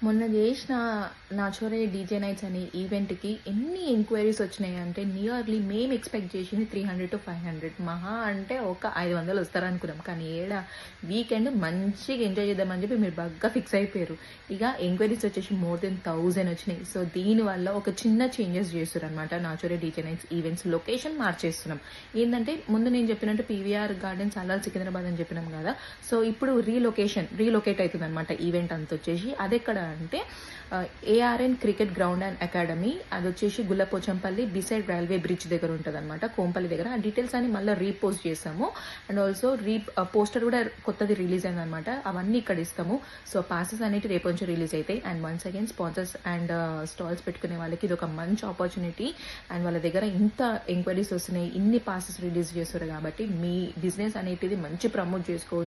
మొన్న చేసిన నాచోరే DJ nights అనే ఈవెంట్‌కి ఎన్ని ఎంక్వైరీస్ వచ్చినాయంటే నియర్లీ మేము ఎక్స్‌పెక్ట్ చేసింది 300-500 మహా అంటే ఒక 500 వస్తారనుకున్నాం. కానీ వీకెండ్ మంచిగా ఎంజాయ్ చేద్దామని చెప్పి మీరు బాగా ఫిక్స్ అయిపోయారు. ఇక ఎంక్వైరీస్ వచ్చేసి మోర్ దెన్ 1000 వచ్చినాయి. సో దీనివల్ల ఒక చిన్న చేంజెస్ చేస్తుర్రనమాట నాచోరే డీజే నైట్స్ ఈవెంట్స్ లొకేషన్ మార్చేస్తున్నాం. ఏందంటే ముందు నేను చెప్పినట్టు పీవీఆర్ గార్డెన్స్ అల్లాల్ సికింద్రాబాద్ అని చెప్పినాం కదా! సో ఇప్పుడు రీలొకేట్ అవుతుందనమాట ఈవెంట్ అంతా వచ్చేసి. అదెక్కడ అంటే ARN cricket ground and academy, అది వచ్చేసి గుల్లపోచంపల్లి బిసైడ్ రైల్వే బ్రిడ్జ్ దగ్గర ఉంటుంది అనమాట, కోంపల్లి దగ్గర. ఆ డీటెయిల్స్ అని మళ్ళీ రీపోస్ట్ చేస్తాము. అండ్ ఆల్సో పోస్టర్ కూడా కొత్తది రిలీజ్ అయింది అనమాట, అవన్నీ ఇక్కడ ఇస్తాము. సో పాసెస్ అనేవి రేపు నుంచి రిలీజ్ అవుతాయి. And once again sponsors and stalls పెట్టుకునే వాళ్ళకి ఇది ఒక మంచి ఆపర్చునిటీ. అండ్ వాళ్ళ దగ్గర ఇంత ఎంక్వైరీస్ వస్తున్నాయి, ఇన్ని పాసెస్ రిలీజ్ చేస్తారు కాబట్టి మీ బిజినెస్ అనేటిది మంచి ప్రమోట్ చేసుకోవచ్చు.